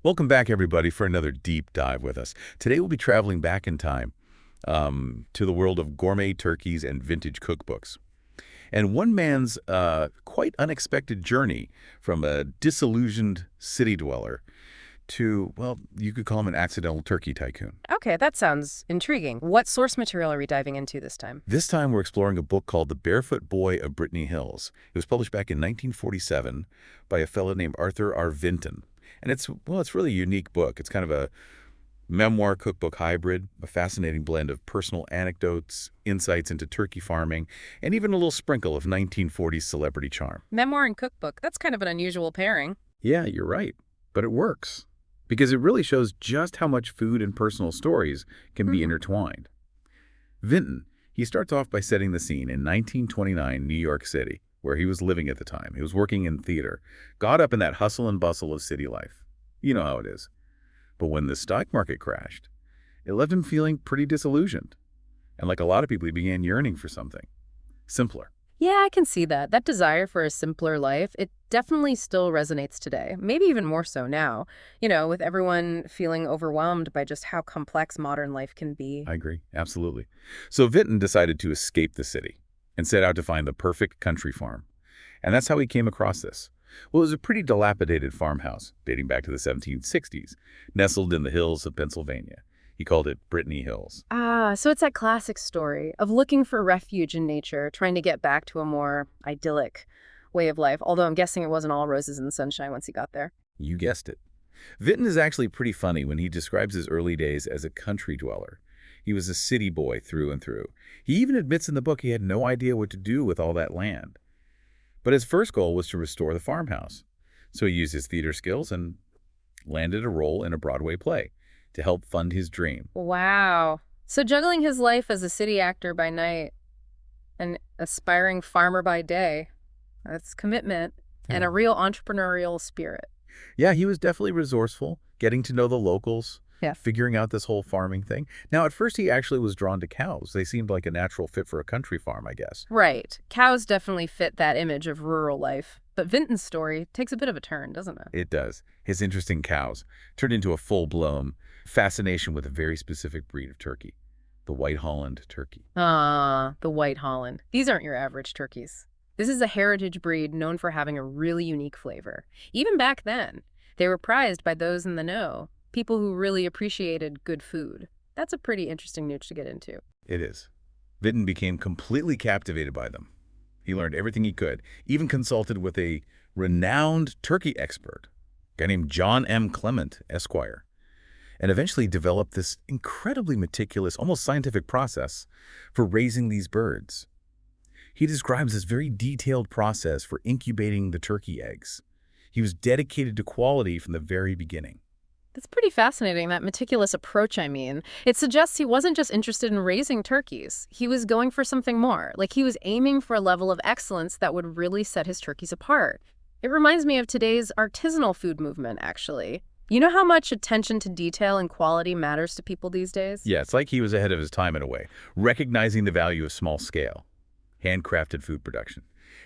Welcome back, everybody, for another deep dive with us. Today, we'll be traveling back in time to the world of gourmet turkeys and vintage cookbooks. And one man's quite unexpected journey from a disillusioned city dweller to, well, you could call him an accidental turkey tycoon. Okay, that sounds intriguing. What source material are we diving into this time? This time, we're exploring a book called The Barefoot Boy of Brittany Hills. It was published back in 1947 by a fellow named Arthur R. Vinton. And it's really a unique book. It's kind of a memoir cookbook hybrid, a fascinating blend of personal anecdotes, insights into turkey farming, and even a little sprinkle of 1940s celebrity charm. Memoir and cookbook. That's kind of an unusual pairing. Yeah, you're right. But it works because it really shows just how much food and personal stories can be intertwined. Vinton, he starts off by setting the scene in 1929 New York City, where he was living at the time. He was working in theater, got up in that hustle and bustle of city life. You know how it is. But when the stock market crashed, it left him feeling pretty disillusioned. And like a lot of people, he began yearning for something simpler. Yeah, I can see that. That desire for a simpler life, it definitely still resonates today. Maybe even more so now, with everyone feeling overwhelmed by just how complex modern life can be. I agree, absolutely. So Vinton decided to escape the city and set out to find the perfect country farm. And that's how he came across this. Well, it was a pretty dilapidated farmhouse dating back to the 1760s, nestled in the hills of Pennsylvania. He called it Brittany Hills. Ah, so it's that classic story of looking for refuge in nature, trying to get back to a more idyllic way of life, although I'm guessing it wasn't all roses and sunshine once he got there. You guessed it. Vinton is actually pretty funny when he describes his early days as a country dweller. He was a city boy through and through. He even admits in the book he had no idea what to do with all that land. But his first goal was to restore the farmhouse. So he used his theater skills and landed a role in a Broadway play to help fund his dream. Wow. So juggling his life as a city actor by night and aspiring farmer by day, that's commitment and a real entrepreneurial spirit. Yeah, he was definitely resourceful, getting to know the locals, Yeah. figuring out this whole farming thing. Now, at first, he actually was drawn to cows. They seemed like a natural fit for a country farm, I guess. Right. Cows definitely fit that image of rural life. But Vinton's story takes a bit of a turn, doesn't it? It does. His interest in cows turned into a full-blown fascination with a very specific breed of turkey, the White Holland turkey. Ah, the White Holland. These aren't your average turkeys. This is a heritage breed known for having a really unique flavor. Even back then, they were prized by those in the know, people who really appreciated good food. That's a pretty interesting niche to get into. It is. Vinton became completely captivated by them. He learned everything he could, even consulted with a renowned turkey expert, a guy named John M. Clement, Esquire, and eventually developed this incredibly meticulous, almost scientific process for raising these birds. He describes this very detailed process for incubating the turkey eggs. He was dedicated to quality from the very beginning. That's pretty fascinating, that meticulous approach, I mean. It suggests he wasn't just interested in raising turkeys. He was going for something more. Like he was aiming for a level of excellence that would really set his turkeys apart. It reminds me of today's artisanal food movement, actually. You know how much attention to detail and quality matters to people these days? Yeah, it's like he was ahead of his time in a way, recognizing the value of small-scale, handcrafted food production.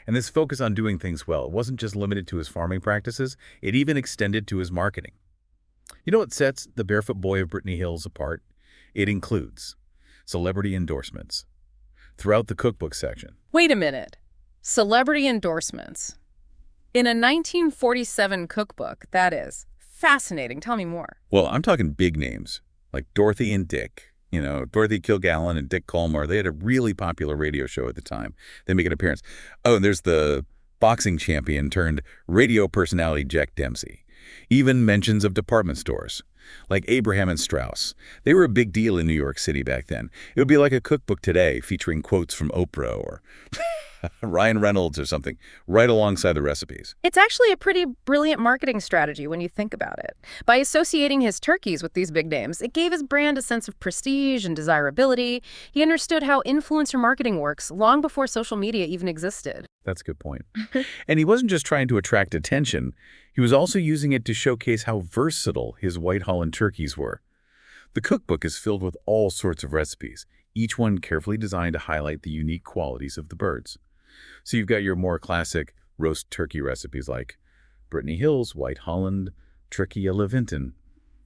And this focus on doing things well, it wasn't just limited to his farming practices, it even extended to his marketing. You know what sets the Barefoot Boy of Brittany Hills apart? It includes celebrity endorsements throughout the cookbook section. Wait a minute. Celebrity endorsements. In a 1947 cookbook, that is. Fascinating. Tell me more. Well, I'm talking big names like Dorothy and Dick. Dorothy Kilgallen and Dick Colmar, they had a really popular radio show at the time. They make an appearance. Oh, and there's the boxing champion turned radio personality Jack Dempsey. Even mentions of department stores, like Abraham and Straus. They were a big deal in New York City back then. It would be like a cookbook today featuring quotes from Oprah or Ryan Reynolds or something, right alongside the recipes. It's actually a pretty brilliant marketing strategy when you think about it. By associating his turkeys with these big names, it gave his brand a sense of prestige and desirability. He understood how influencer marketing works long before social media even existed. That's a good point. And he wasn't just trying to attract attention. He was also using it to showcase how versatile his White Holland turkeys were. The cookbook is filled with all sorts of recipes, each one carefully designed to highlight the unique qualities of the birds. So you've got your more classic roast turkey recipes like Brittany Hills, White Holland, Turkey à la Vinton,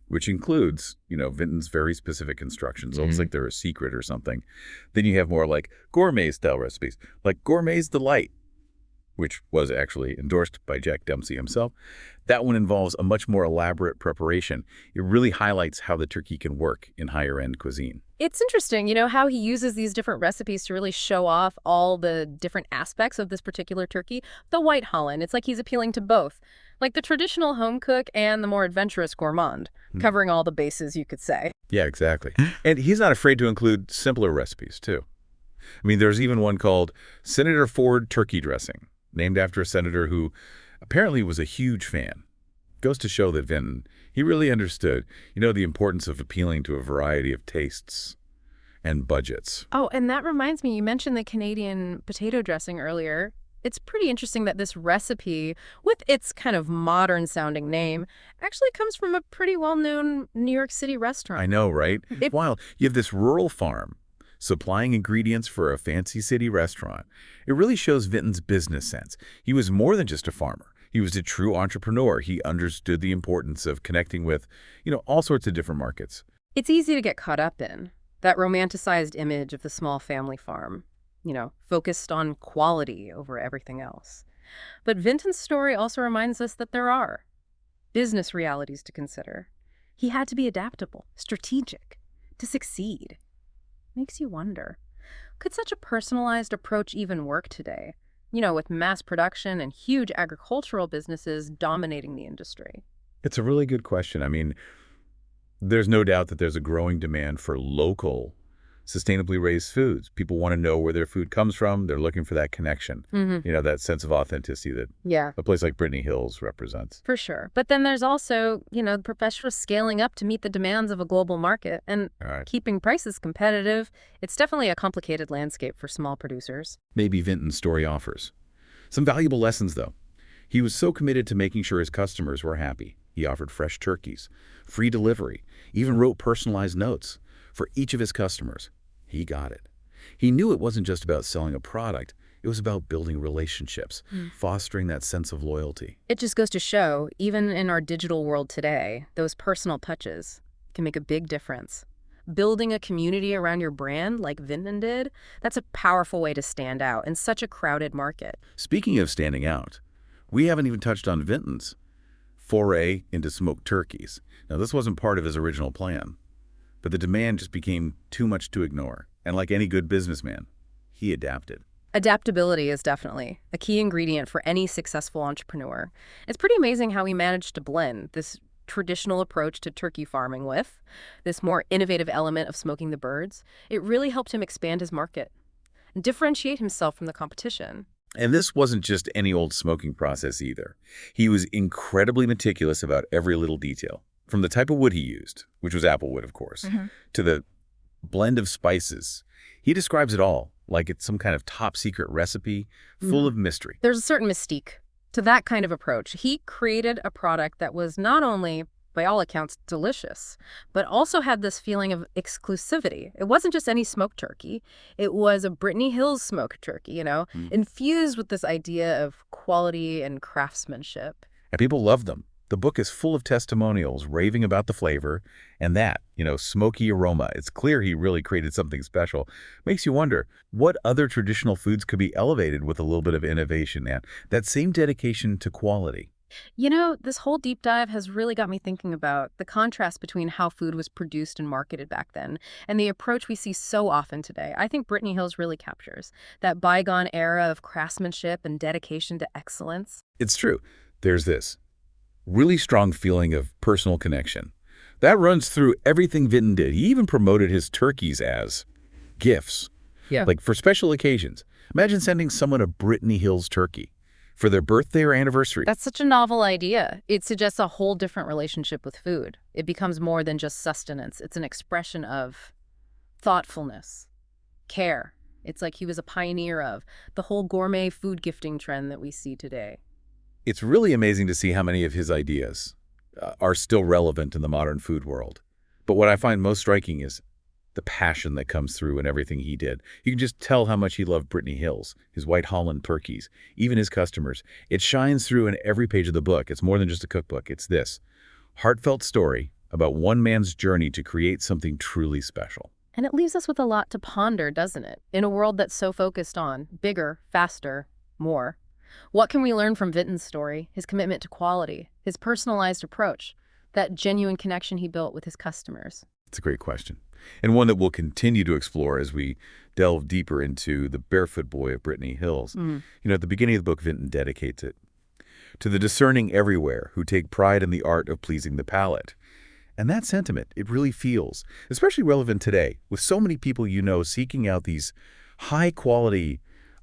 which includes, Vinton's very specific instructions, almost like they're a secret or something. Then you have more like gourmet-style recipes, like Gourmet's Delight, which was actually endorsed by Jack Dempsey himself. That one involves a much more elaborate preparation. It really highlights how the turkey can work in higher-end cuisine. It's interesting, how he uses these different recipes to really show off all the different aspects of this particular turkey. The White Holland, it's like he's appealing to both, like the traditional home cook and the more adventurous gourmand, covering all the bases, you could say. Yeah, exactly. And he's not afraid to include simpler recipes, too. I mean, there's even one called Senator Ford Turkey Dressing, named after a senator who apparently was a huge fan. Goes to show that Vinton, he really understood, the importance of appealing to a variety of tastes and budgets. Oh, and that reminds me, you mentioned the Canadian potato dressing earlier. It's pretty interesting that this recipe, with its kind of modern-sounding name, actually comes from a pretty well-known New York City restaurant. I know, right? While you have this rural farm supplying ingredients for a fancy city restaurant, it really shows Vinton's business sense. He was more than just a farmer. He was a true entrepreneur. He understood the importance of connecting with, all sorts of different markets. It's easy to get caught up in that romanticized image of the small family farm, focused on quality over everything else. But Vinton's story also reminds us that there are business realities to consider. He had to be adaptable, strategic, to succeed. Makes you wonder, could such a personalized approach even work today? With mass production and huge agricultural businesses dominating the industry. It's a really good question. I mean, there's no doubt that there's a growing demand for local, sustainably raised foods. People want to know where their food comes from. They're looking for that connection, that sense of authenticity that a place like Brittany Hills represents. For sure. But then there's also, the professional scaling up to meet the demands of a global market and keeping prices competitive. It's definitely a complicated landscape for small producers. Maybe Vinton's story offers some valuable lessons, though. He was so committed to making sure his customers were happy. He offered fresh turkeys, free delivery, even wrote personalized notes for each of his customers. He got it. He knew it wasn't just about selling a product. It was about building relationships, fostering that sense of loyalty. It just goes to show, even in our digital world today, those personal touches can make a big difference. Building a community around your brand like Vinton did, that's a powerful way to stand out in such a crowded market. Speaking of standing out, we haven't even touched on Vinton's foray into smoked turkeys. Now, this wasn't part of his original plan, but the demand just became too much to ignore. And like any good businessman, he adapted. Adaptability is definitely a key ingredient for any successful entrepreneur. It's pretty amazing how he managed to blend this traditional approach to turkey farming with this more innovative element of smoking the birds. It really helped him expand his market and differentiate himself from the competition. And this wasn't just any old smoking process either. He was incredibly meticulous about every little detail. From the type of wood he used, which was apple wood, of course, to the blend of spices. He describes it all like it's some kind of top-secret recipe full of mystery. There's a certain mystique to that kind of approach. He created a product that was not only, by all accounts, delicious, but also had this feeling of exclusivity. It wasn't just any smoked turkey. It was a Brittany Hills smoked turkey, infused with this idea of quality and craftsmanship. And people loved them. The book is full of testimonials raving about the flavor and that, smoky aroma. It's clear he really created something special. Makes you wonder, what other traditional foods could be elevated with a little bit of innovation and that same dedication to quality? This whole deep dive has really got me thinking about the contrast between how food was produced and marketed back then and the approach we see so often today. I think Brittany Hills really captures that bygone era of craftsmanship and dedication to excellence. It's true. There's this really strong feeling of personal connection. That runs through everything Vinton did. He even promoted his turkeys as gifts, like for special occasions. Imagine sending someone a Brittany Hills turkey for their birthday or anniversary. That's such a novel idea. It suggests a whole different relationship with food. It becomes more than just sustenance. It's an expression of thoughtfulness, care. It's like he was a pioneer of the whole gourmet food gifting trend that we see today. It's really amazing to see how many of his ideas are still relevant in the modern food world. But what I find most striking is the passion that comes through in everything he did. You can just tell how much he loved Brittany Hills, his White Holland turkeys, even his customers. It shines through in every page of the book. It's more than just a cookbook. It's this. Heartfelt story about one man's journey to create something truly special. And it leaves us with a lot to ponder, doesn't it? In a world that's so focused on bigger, faster, more. What can we learn from Vinton's story, his commitment to quality, his personalized approach, that genuine connection he built with his customers? It's a great question, and one that we'll continue to explore as we delve deeper into the Barefoot Boy of Brittany Hills. At the beginning of the book, Vinton dedicates it to the discerning everywhere who take pride in the art of pleasing the palate. And that sentiment, it really feels especially relevant today, with so many people seeking out these high-quality,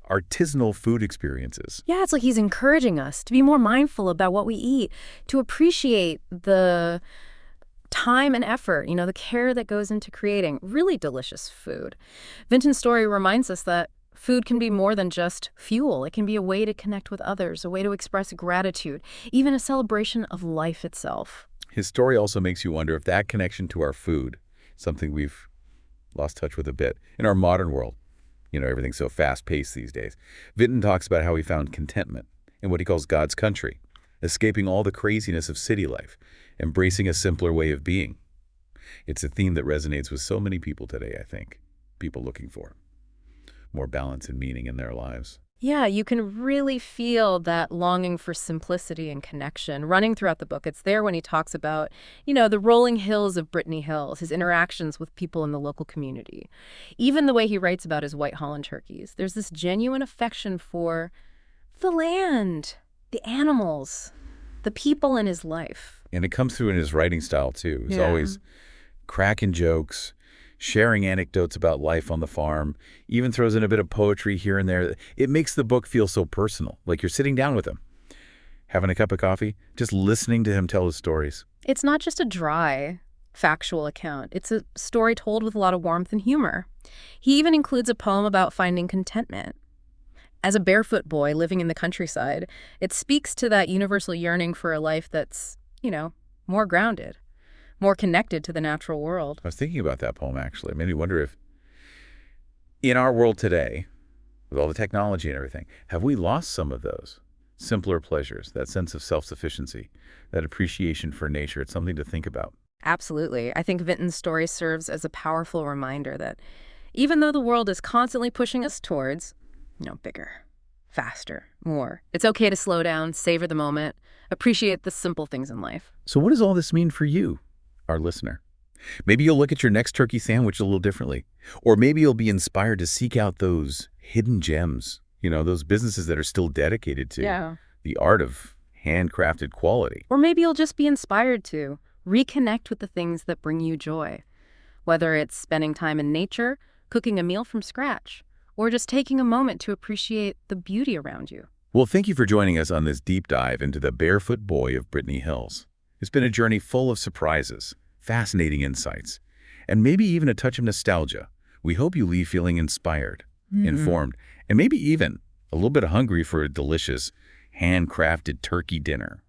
artisanal food experiences. Yeah, it's like he's encouraging us to be more mindful about what we eat, to appreciate the time and effort, the care that goes into creating really delicious food. Vinton's story reminds us that food can be more than just fuel. It can be a way to connect with others, a way to express gratitude, even a celebration of life itself. His story also makes you wonder if that connection to our food, something we've lost touch with a bit in our modern world. Everything's so fast-paced these days. Vinton talks about how he found contentment in what he calls God's country, escaping all the craziness of city life, embracing a simpler way of being. It's a theme that resonates with so many people today, I think. People looking for more balance and meaning in their lives. Yeah, you can really feel that longing for simplicity and connection running throughout the book. It's there when he talks about, the rolling hills of Brittany Hills, his interactions with people in the local community. Even the way he writes about his White Holland turkeys. There's this genuine affection for the land, the animals, the people in his life. And it comes through in his writing style, too. He's Yeah. always cracking jokes, sharing anecdotes about life on the farm, even throws in a bit of poetry here and there. It makes the book feel so personal, like you're sitting down with him, having a cup of coffee, just listening to him tell his stories. It's not just a dry, factual account. It's a story told with a lot of warmth and humor. He even includes a poem about finding contentment. As a barefoot boy living in the countryside, it speaks to that universal yearning for a life that's, more grounded, more connected to the natural world. I was thinking about that poem, actually. It made me wonder if, in our world today, with all the technology and everything, have we lost some of those simpler pleasures, that sense of self-sufficiency, that appreciation for nature? It's something to think about. Absolutely. I think Vinton's story serves as a powerful reminder that even though the world is constantly pushing us towards, bigger, faster, more, it's okay to slow down, savor the moment, appreciate the simple things in life. So what does all this mean for you, our listener? Maybe you'll look at your next turkey sandwich a little differently. Or maybe you'll be inspired to seek out those hidden gems, those businesses that are still dedicated to the art of handcrafted quality. Or maybe you'll just be inspired to reconnect with the things that bring you joy, whether it's spending time in nature, cooking a meal from scratch, or just taking a moment to appreciate the beauty around you. Well, thank you for joining us on this deep dive into the Barefoot Boy of Brittany Hills. It's been a journey full of surprises, fascinating insights, and maybe even a touch of nostalgia. We hope you leave feeling inspired, informed, and maybe even a little bit hungry for a delicious, handcrafted turkey dinner.